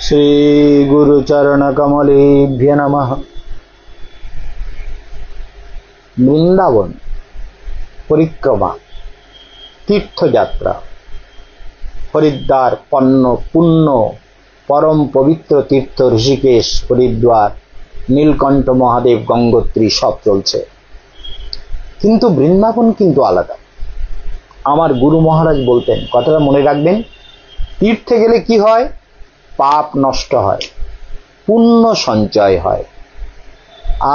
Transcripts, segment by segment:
শ্রী গুরুচরণ কমলেভ্যো নমঃ। বৃন্দাবন পরিক্রমা, তীর্থযাত্রা, হরিদ্বার পুণ্য পরম পবিত্র তীর্থ ঋষিকেশ, হরিদ্বার, নীলকণ্ঠ মহাদেব, গঙ্গোত্রী সব চলছে, কিন্তু বৃন্দাবন কিন্তু আলাদা। আমার গুরু মহারাজ বলতেন, কথাটা মনে রাখবেন, তীর্থে গেলে কি হয়? পাপ নষ্ট হয়, পুণ্য সঞ্চয় হয়।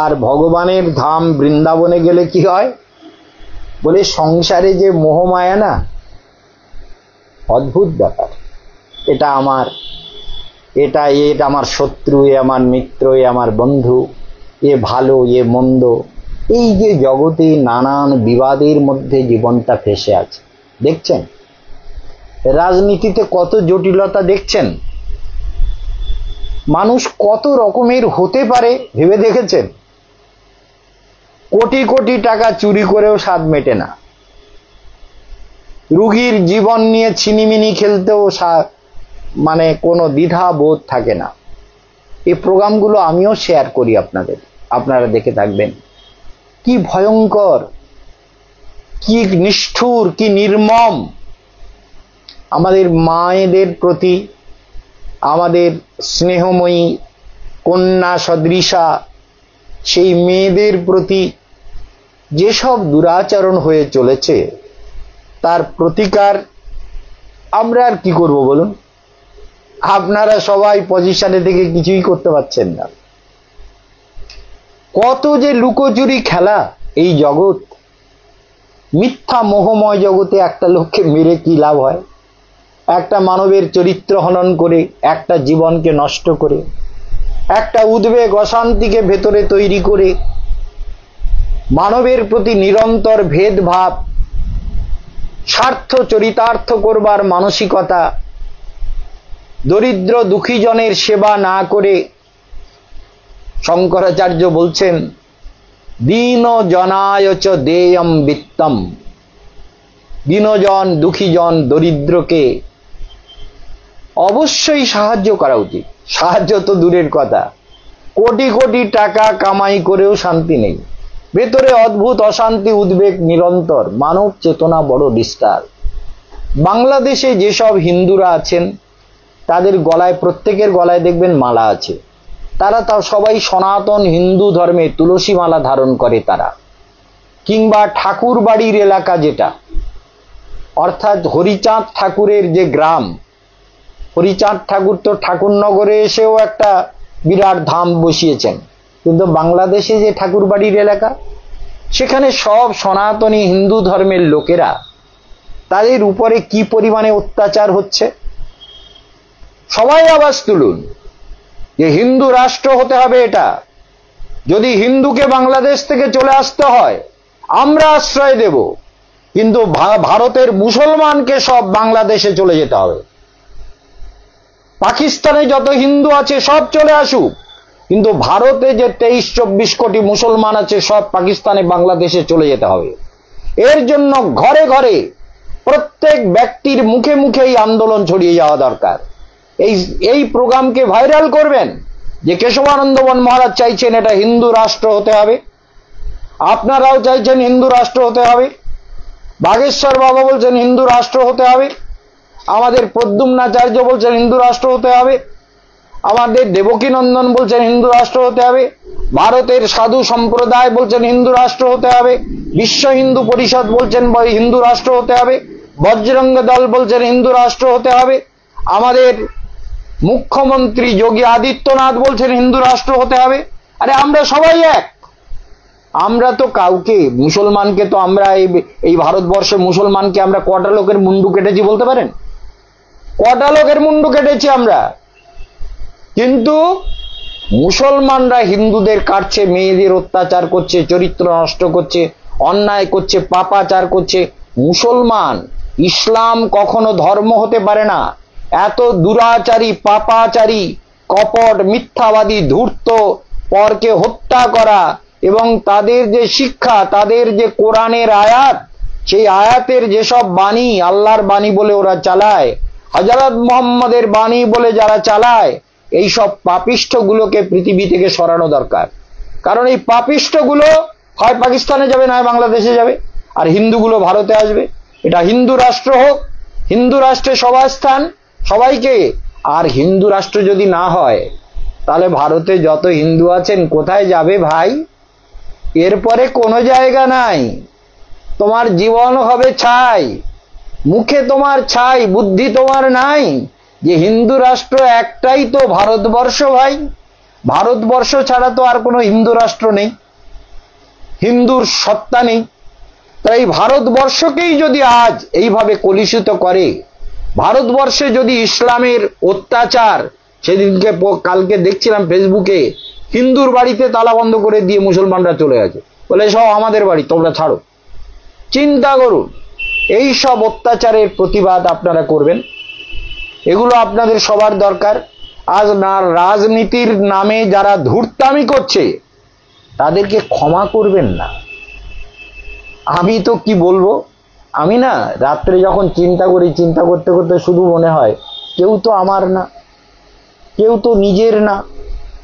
আর ভগবানের ধাম বৃন্দাবনে গেলে কি হয়? বলে সংসারে যে মোহমায়া না, অদ্ভুত ব্যাপার। এটা আমার শত্রু, এ আমার মিত্র, এ আমার বন্ধু, এ ভালো, এ মন্দ, এই যে জগতে নানান বিবাদের মধ্যে জীবনটা ফেসে আছে। দেখছেন রাজনীতিতে কত জটিলতা, দেখছেন মানুষ কত রকমের হতে পারে, ভেবে দেখেছেন? কোটি কোটি টাকা চুরি করেও স্বাদ মেটে না, রুগীর জীবন নিয়ে ছিনিমিনি খেলতেও মানে কোনো দ্বিধা বোধ থাকে না। এই প্রোগ্রামগুলো আমিও শেয়ার করি আপনাদের, আপনারা দেখে থাকবেন। কি ভয়ঙ্কর, কি নিষ্ঠুর, কি নির্মম আমাদের মায়েদের প্রতি, আমাদের স্নেহময়ী কন্যা সদৃশা সেই মেয়েদের প্রতি যেসব দুরাচরণ হয়ে চলেছে, তার প্রতিকার আমরা আর কি করব বলুন? আপনারা সবাই পজিশনে থেকে কিছুই করতে পারছেন না। কত যে লুকোচুরি খেলা এই জগৎ, মিথ্যা মোহময় জগতে একটা লোককে মেরে কি লাভ হয়? একটা মানবের চরিত্র হনন করে, একটা জীবনকে নষ্ট করে, একটা উদ্বেগ অশান্তিকে ভেতরে তৈরি করে, মানবের প্রতি নিরন্তর ভেদভাব, স্বার্থ চরিতার্থ করবার মানসিকতা, দরিদ্র দুঃখী জনের সেবা না করে, শঙ্করাচার্য বলছেন দীন জনায়চ দেয়ম বিত্তম, দীনজন দুঃখীজন দরিদ্রকে অবশ্যই সাহায্য করা উচিত। সাহায্য তো দূরের কথা, কোটি কোটি টাকা কামাই করেও শান্তি নেই, ভেতরে অদ্ভুত অশান্তি, উদ্বেগ নিরন্তর, মানব চেতনা বড় ডিস্টার্ব। বাংলাদেশে যেসব হিন্দুরা আছেন তাদের গলায়, প্রত্যেকের গলায় দেখবেন মালা আছে, তারা তাও সবাই সনাতন হিন্দু ধর্মে তুলসী মালা ধারণ করে তারা। কিংবা ঠাকুর বাড়ির এলাকা যেটা, অর্থাৎ হরিচাঁদ ঠাকুরের যে গ্রাম, হরিচাঁদ ঠাকুর তো ঠাকুরনগরে এসেও একটা বিরাট ধাম বসিয়েছেন, কিন্তু বাংলাদেশে যে ঠাকুর বাড়ির এলাকা, সেখানে সব সনাতনী হিন্দু ধর্মের লোকেরা, তাদের উপরে কি পরিমাণে অত্যাচার হচ্ছে। সবাই আওয়াজ তুলুন যে হিন্দু রাষ্ট্র হতে হবে। এটা যদি হিন্দুকে বাংলাদেশ থেকে চলে আসতে হয় আমরা আশ্রয় দেব, কিন্তু ভারতের মুসলমানকে সব বাংলাদেশে চলে যেতে হবে। পাকিস্তানে যত হিন্দু আছে সব চলে আসুক, কিন্তু ভারতে যে 23-24 কোটি মুসলমান আছে সব পাকিস্তানে, বাংলাদেশে চলে যেতে হবে। এর জন্য ঘরে ঘরে প্রত্যেক ব্যক্তির মুখে মুখে এই আন্দোলন ছড়িয়ে যাওয়া দরকার। এই প্রোগ্রামকে ভাইরাল করবেন যে কেশবানন্দ বন মহারাজ চাইছেন এটা হিন্দু রাষ্ট্র হতে হবে, আপনারাও চাইছেন হিন্দু রাষ্ট্র হতে হবে, বাগেশ্বর বাবা বলছেন হিন্দু রাষ্ট্র হতে হবে, আমাদের প্রদ্যুম্নাচার্য বলছেন হিন্দু রাষ্ট্র হতে হবে, আমাদের দেবকীনন্দন বলছেন হিন্দু রাষ্ট্র হতে হবে, ভারতের সাধু সম্প্রদায় বলছেন হিন্দু রাষ্ট্র হতে হবে, বিশ্ব হিন্দু পরিষদ বলছেন হিন্দু রাষ্ট্র হতে হবে, বজরঙ্গ দল বলছেন হিন্দু রাষ্ট্র হতে হবে, আমাদের মুখ্যমন্ত্রী যোগী আদিত্যনাথ বলছেন হিন্দু রাষ্ট্র হতে হবে। আরে আমরা সবাই এক। আমরা তো কাউকে, মুসলমানকে তো আমরা এই ভারতবর্ষে মুসলমানকে আমরা কটা লোকের মুন্ডু কেটেছি বলতে পারেন? কটা লোকের মুন্ডু কেটেছি আমরা? কিন্তু মুসলমানরা হিন্দুদের কাটছে, মেয়েদের অত্যাচার করছে, চরিত্র নষ্ট করছে, অন্যায় করছে, পাপাচার করছে। মুসলমান, ইসলাম কখনো ধর্ম হতে পারে না। এত দুরাচারী, পাপাচারী, কপট, মিথ্যাবাদী, ধূর্ত, পরকে হত্যা করা, এবং তাদের যে শিক্ষা, তাদের যে কোরআনের আয়াত, সেই আয়াতের যেসব বাণী আল্লাহর বাণী বলে ওরা চালায়, হযরত মুহাম্মদের বাণী বলে যারা চালায়, এই সব পাপিষ্ঠগুলোকে পৃথিবী থেকে সরানো দরকার। কারণ এই পাপিষ্ঠগুলো হয় পাকিস্তানে যাবে, না বাংলাদেশে যাবে, আর হিন্দুগুলো ভারতে আসবে। এটা হিন্দু রাষ্ট্র হোক, হিন্দু রাষ্ট্রে সভাস্থান সবাইকে। আর হিন্দু রাষ্ট্র যদি না হয়, তাহলে ভারতে যত হিন্দু আছেন কোথায় যাবে ভাই? এরপরে কোনো জায়গা নাই, তোমার জীবন হবে ছাই, মুখে তোমার ছাই, বুদ্ধি তোমার নাই। যে হিন্দু রাষ্ট্র একটাই তো ভারতবর্ষ ভাই, ভারতবর্ষ ছাড়া তো আর কোনো হিন্দু রাষ্ট্র নেই, হিন্দুর সত্তা নেই। তাই ভারতবর্ষকেই যদি আজ এইভাবে কলুষিত করে, ভারতবর্ষে যদি ইসলামের অত্যাচার, সেদিনকে কালকে দেখছিলাম ফেসবুকে, হিন্দুর বাড়িতে তালা বন্ধ করে দিয়ে মুসলমানরা চলে গেছে, বলে সব আমাদের বাড়ি, তোমরা ছাড়ো। চিন্তা করুন, এই সব অত্যাচারের প্রতিবাদ আপনারা করবেন, এগুলো আপনাদের সবার দরকার। আজ না রাজনীতির নামে যারা ধূর্তামি করছে তাদেরকে ক্ষমা করবেন না। আমি তো কি বলবো, আমি না রাত্রে যখন চিন্তা করি, চিন্তা করতে করতে শুধু মনে হয় কেউ তো আমার না, কেউ তো নিজের না,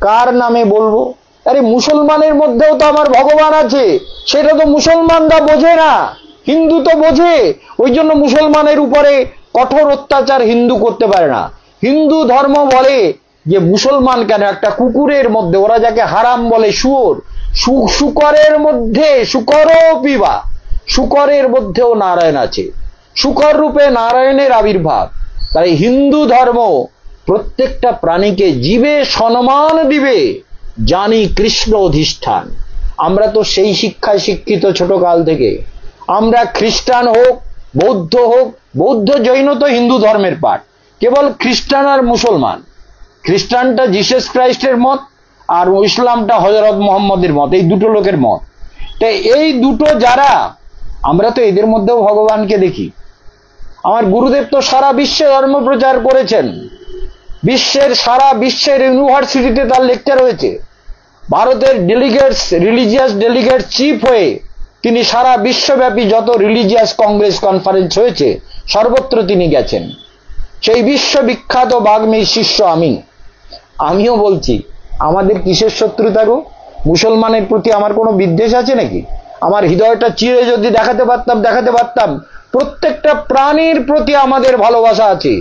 কার নামে বলবো? আরে মুসলমানের মধ্যেও তো আমার ভগবান আছে, সেটা তো মুসলমানরা বোঝে না, হিন্দু তো বোঝে। ওই জন্য মুসলমানের উপরে কঠোর অত্যাচার হিন্দু করতে পারে না। হিন্দু ধর্ম বলে যে মুসলমান কেন, একটা কুকুরের মধ্যে, ওরা যাকে হারাম বলে শুয়োর, শুকরের মধ্যে, শুকরও পিবা, শুকরের মধ্যেও নারায়ণ আছে, শুকর রূপে নারায়ণের আবির্ভাব। তাই হিন্দু ধর্ম প্রত্যেকটা প্রাণীকে জীবে সম্মান দিবে, জানি কৃষ্ণ অধিষ্ঠান। আমরা তো সেই শিক্ষায় শিক্ষিত ছোটকাল থেকে। আমরা খ্রিস্টান হোক, বৌদ্ধ হোক, বৌদ্ধ জৈন তো হিন্দু ধর্মের পাঠ, কেবল খ্রিস্টান আর মুসলমান। খ্রিস্টানটা জিসাস ক্রাইস্টের মত, আর ইসলামটা হযরত মুহাম্মদের মত, এই দুটো লোকের মত। তাই এই দুটো যারা, আমরা তো এদের মধ্যেও ভগবানকে দেখি। আমার গুরুদেব তো সারা বিশ্বে ধর্ম প্রচার করেছেন, বিশ্বের সারা বিশ্বের ইউনিভার্সিটিতে তার লেকচার হয়েছে। ভারতের ডেলিগেটস, রিলিজিয়াস ডেলিগেট চিফ হয়ে তিনি সারা বিশ্বব্যাপী যত রিলিজিয়াস কংগ্রেস কনফারেন্স হয়েছে সর্বত্র তিনি গেছেন। সেই বিশ্ববিখ্যাত বাগ্মীর শিষ্য আমিও বলছি, আমাদের কিসের শত্রুতা গো? মুসলমানের প্রতি আমার কোনো বিদ্বেষ আছে নাকি? আমার হৃদয়টা চিরে যদি দেখাতে পারতাম, প্রত্যেকটা প্রাণীর প্রতি আমাদের ভালোবাসা আছে,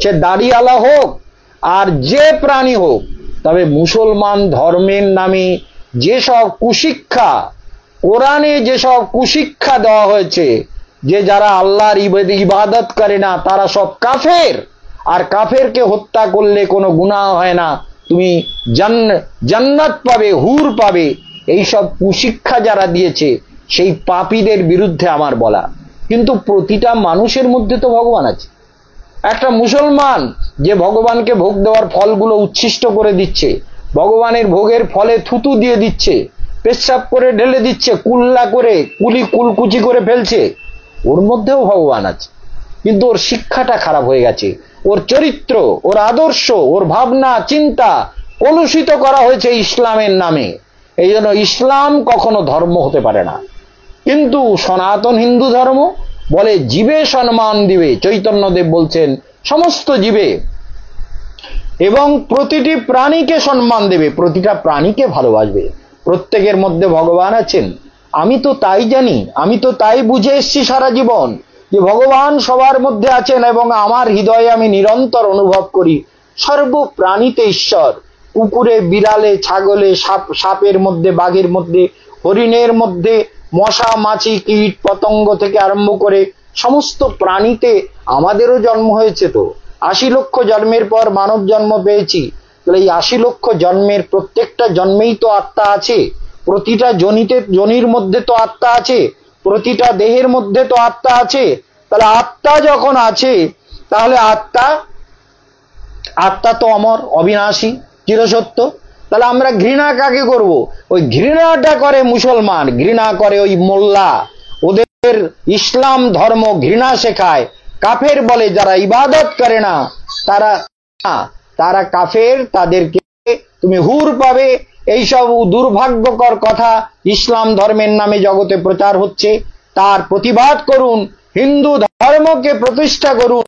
সে দাড়িওয়ালা হোক আর যে প্রাণী হোক। তবে মুসলমান ধর্মের নামে যেসব কুশিক্ষা, কোরআনে যেসব কুশিক্ষা দেওয়া হয়েছে, যে যারা আল্লাহর ইবাদত করে না তারা সব কাফের, আর কাফেরকে হত্যা করলে কোনো গুনাহ হয় না, তুমি জান্নাত পাবে, হুর পাবে, এই সব কুশিক্ষা যারা দিয়েছে সেই পাপীদের বিরুদ্ধে আমার বলা। কিন্তু প্রতিটা মানুষের মধ্যে তো ভগবান আছে। একটা মুসলমান যে ভগবানকে ভোগ দেওয়ার ফলগুলো উচ্ছিষ্ট করে দিচ্ছে, ভগবানের ভোগের ফলে থুতু দিয়ে দিচ্ছে, পেশাব করে ঢেলে দিচ্ছে, কুল্লা করে কুলকুচি করে ফেলছে, ওর মধ্যেও ভগবান আছে। কিন্তু ওর শিক্ষাটা খারাপ হয়ে গেছে, ওর চরিত্র, ওর আদর্শ, ওর ভাবনা চিন্তা কলুষিত করা হয়েছে ইসলামের নামে। এই জন্য ইসলাম কখনো ধর্ম হতে পারে না। কিন্তু সনাতন হিন্দু ধর্ম বলে জীবে সম্মান দিবে। চৈতন্যদেব বলছেন সমস্ত জীবে, এবং প্রতিটি প্রাণীকে সম্মান দেবে, প্রতিটা প্রাণীকে ভালোবাসবে। প্রত্যেকের মধ্যে ভগবান আছেন, আমি তো তাই জানি, আমি তো তাই বুঝে এসেছি সারা জীবন যে ভগবান সবার মধ্যে আছেন, এবং আমার হৃদয়ে আমি নিরন্তর অনুভব করি সর্বপ্রাণীতে ঈশ্বর। কুকুরে, বিড়ালে, ছাগলে, সাপের মধ্যে, বাঘের মধ্যে, হরিণের মধ্যে, মশা, মাছি, কীট পতঙ্গ থেকে আরম্ভ করে সমস্ত প্রাণীতে আমাদেরও জন্ম হয়েছে। তো ৮০ লক্ষ জন্মের পর মানব জন্ম পেয়েছি। তাহলে এই ৮০ লক্ষ জন্মের প্রত্যেকটা জন্মেই তো আত্মা আছে, প্রতিটা জনির মধ্যে তো আত্মা আছে, প্রতিটা দেহের মধ্যে তো আত্মা আছে। তাহলে আত্মা যখন আছে, তাহলে আত্মা তো অমর, অবিনাশী, চিরসত্য। তাহলে আমরা ঘৃণা কাকে করব? ওই ঘৃণাটা করে মুসলমান, ঘৃণা করে ওই মোল্লা, ওদের ইসলাম ধর্ম ঘৃণা শেখায়। কাফের বলে যারা ইবাদত করে না তারা কাফের, তাদেরকে তুমি হুর পাবে। এইসব দুর্ভাগ্যকর কথা ইসলাম ধর্মের নামে জগতে প্রচার হচ্ছে, তার প্রতিবাদ করুন, হিন্দু ধর্মকে প্রতিষ্ঠা করুন।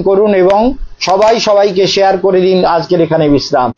করুন এবং সবাই সবাইকে শেয়ার করে দিন। আজকের এখানে বিশ্রাম।